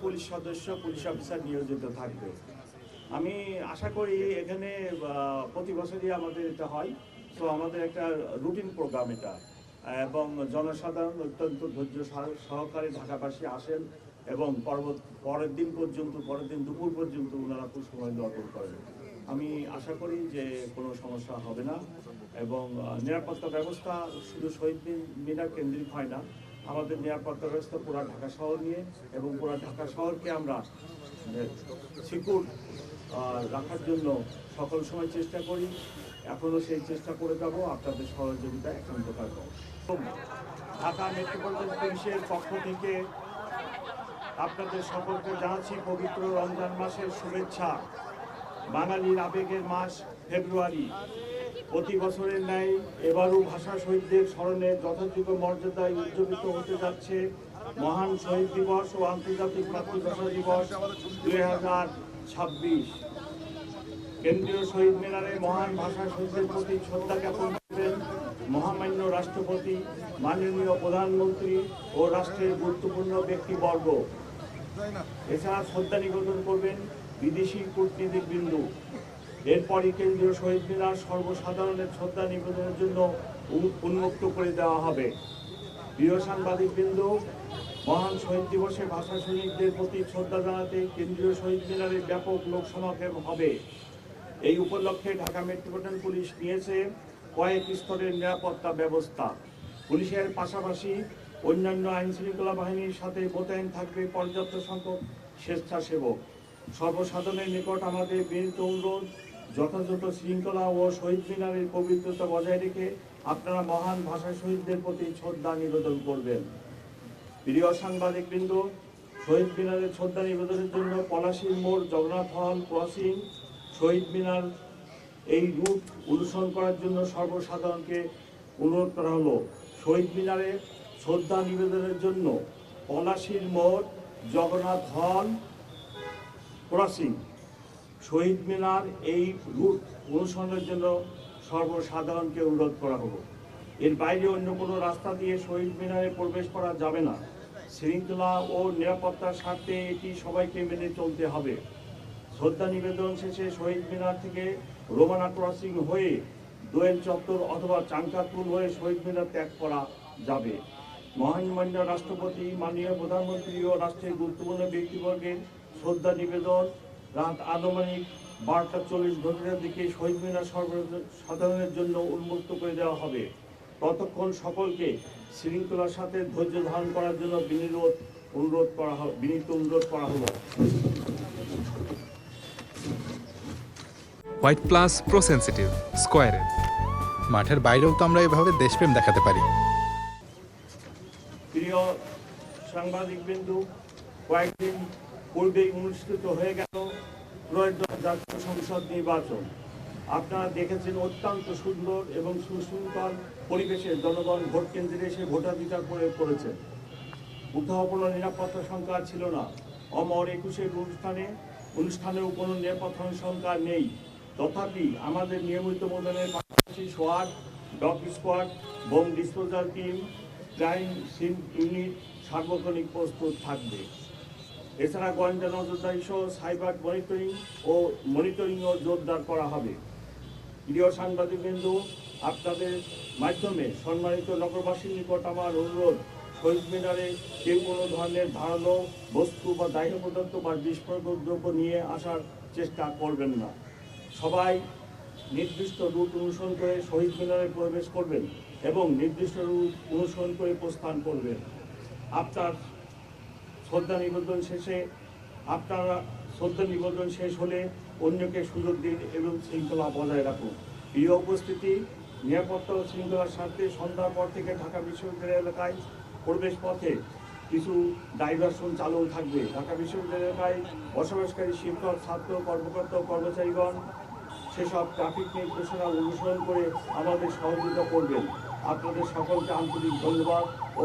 Police সদস্য, police officer নিয়োজিত থাকবে। আমি আশা করি এখানে প্রতি বছরই আমাদের এটা হয়, তো আমাদের একটা রুটিন প্রোগ্রাম এটা, এবং জনসাধারণ অত্যন্ত ধৈর্য সহকারে ঢাকাবাসী আসেন এবং পরের দিন দুপুর পর্যন্ত ওনারা খুব সময় যাপন করেন। আমি আশা করি যে কোনো সমস্যা হবে না, এবং নিরাপত্তা ব্যবস্থা শুধু শহীদ মিনার কেন্দ্রিক হয় না, আমাদের নিরাপত্তা ব্যবস্থা পুরো ঢাকা শহর নিয়ে, এবং পুরো ঢাকা শহরকে আমরা সিকিউর রাখার জন্য সকল সময় চেষ্টা করি। এখনও সেই চেষ্টা করে যাব, আপনাদের সহযোগিতা একান্ত কাজ। ঢাকা মেট্রোপলিটন পুলিশের পক্ষ থেকে আপনাদের সকলকে জানাচ্ছি পবিত্র রমজান মাসের শুভেচ্ছা। বাঙালির আবেগের মাস ফেব্রুয়ারি, প্রতি বছরের ন্যায় এবারও ভাষা শহীদদের স্মরণে যথাযোগ্য মর্যাদায় উদযাপিত হতে যাচ্ছে মহান শহীদ দিবস ও আন্তর্জাতিক মাতৃভাষা দিবস 2026। কেন্দ্রীয় শহীদ মিনারে মহান ভাষা শহীদদের প্রতি শ্রদ্ধা জ্ঞাপন করবেন মহামান্য রাষ্ট্রপতি, মাননীয় প্রধানমন্ত্রী ও রাষ্ট্রের গুরুত্বপূর্ণ ব্যক্তিবর্গ। এছাড়া শ্রদ্ধা নিবেদন করবেন বিদেশি কূটনীতিবৃন্দ। এরপরই কেন্দ্রীয় শহীদ মিনার সর্বসাধারণের শ্রদ্ধা নিবেদনের জন্য উন্মুক্ত করে দেওয়া হবে। প্রিয় সাংবাদিকবৃন্দ, মহান শহীদ দিবসে ভাষা সৈনিকদের প্রতি শ্রদ্ধা জানাতে কেন্দ্রীয় শহীদ মিনারে ব্যাপক লোক সমাগম হবে। এই উপলক্ষে ঢাকা মেট্রোপলিটন পুলিশ নিয়েছে কয়েক স্তরের নিরাপত্তা ব্যবস্থা। পুলিশের পাশাপাশি অন্যান্য আইনশৃঙ্খলা বাহিনীর সাথে মোতায়েন থাকবে পর্যাপ্ত সংখ্যক স্বেচ্ছাসেবক। সর্বসাধারণের নিকট আমাদের বিনীত অনুরোধ, যথাযথ শৃঙ্খলা ও শহীদ মিনারের পবিত্রতা বজায় রেখে আপনারা মহান ভাষা শহীদদের প্রতি শ্রদ্ধা নিবেদন করবেন। প্রিয় সাংবাদিকবৃন্দ, শহীদ মিনারের শ্রদ্ধা নিবেদনের জন্য পলাশীর মোড়, জগন্নাথ হল ক্রসিং, শহীদ মিনার এই রুট অনুসরণ করার জন্য সর্বসাধারণকে অনুরোধ করা হলো। শহীদ মিনারে শ্রদ্ধা নিবেদনের জন্য পলাশীর মোড়, জগন্নাথ হল ক্রসিং, শহীদ মিনার এই রুট অনুসরণের জন্য সর্বসাধারণকে অনুরোধ করা হলো। এর বাইরে অন্য কোনো রাস্তা দিয়ে শহীদ মিনারে প্রবেশ করা যাবে না। শৃঙ্খলা ও নিরাপত্তার স্বার্থে এটি সবাইকে মেনে চলতে হবে। শ্রদ্ধা নিবেদন শেষে শহীদ মিনার থেকে রোমানা ক্রসিং হয়ে দোয়েল চত্বর অথবা চাঙ্কাপুল হয়ে শহীদ মিনার ত্যাগ করা যাবে। মহামান্য রাষ্ট্রপতি, মাননীয় প্রধানমন্ত্রী ও রাষ্ট্রের গুরুত্বপূর্ণ ব্যক্তিবর্গের শ্রদ্ধা নিবেদন রাত আনুমানিক 12:40 দিকে শহীদ মিনার সর্বসাধারণের জন্য উন্মুক্ত করে দেওয়া হবে। ততক্ষণ সকলকে শৃঙ্খলার সাথে ধৈর্য ধারণ করার জন্য বিনীত অনুরোধ করা হলো। হোয়াইট প্লাস প্রো সেনসিটিভ স্কয়ারে মাঠের বাইরেও তো আমরা এভাবে দেশপ্রেম দেখাতে পারি। প্রিয় সাংবাদিকবৃন্দ, কয়েকদিন পূর্বেই অনুষ্ঠিত হয়ে গেল ত্রয়োদশ জাতীয় সংসদ নির্বাচন। আপনারা দেখেছেন অত্যন্ত সুন্দর এবং সুশৃঙ্খল পরিবেশে জনগণ ভোট কেন্দ্রে এসে ভোটাধিকার প্রয়োগ করেছেন। কোথাও কোনো নিরাপত্তা সংখ্যা ছিল না। অমর 21-এর অনুষ্ঠানেও কোনো নিরাপত্তা সংখ্যা নেই। তথাপি আমাদের নিয়মিত মোতায়েনের পাশাপাশি সোয়াট, dog squad, bomb disposal team, crime scene unit সার্বক্ষণিক প্রস্তুত থাকবে। এছাড়া গোয়েন্দা নজরদারি সহ সাইবার মনিটরিংও জোরদার করা হবে। প্রিয় সাংবাদিকবৃন্দ, আপনাদের মাধ্যমে সম্মানিত নগরবাসীর নিকট আমার অনুরোধ, শহীদ মিনারে কেউ কোনো ধরনের ধারালো বস্তু বা দাহ্য পদার্থ বা বিস্ফোরক দ্রব্য নিয়ে আসার চেষ্টা করবেন না। সবাই নির্দিষ্ট রুট অনুসরণ করে শহীদ মিনারে প্রবেশ করবেন এবং নির্দিষ্ট রুট অনুসরণ করে প্রস্থান করবেন। আপনার শ্রদ্ধা নিবেদন শেষ হলে অন্যকে সুযোগ দিন এবং শৃঙ্খলা বজায় রাখুন। প্রিয় উপস্থিতি, নিরাপত্তা ও শৃঙ্খলার স্বার্থে সন্ধ্যার পর থেকে ঢাকা বিশ্ববিদ্যালয় এলাকায় প্রবেশ পথে কিছু ডাইভারশন চালু থাকবে। ঢাকা বিশ্ববিদ্যালয় এলাকায় বসবাসকারী শিক্ষক, ছাত্র, কর্মকর্তা ও কর্মচারীগণ সেসব ট্রাফিক নির্দেশনা অনুসরণ করে আমাদের সহযোগিতা করবেন। আপনাদের সকলকে আন্তরিক ধন্যবাদ ও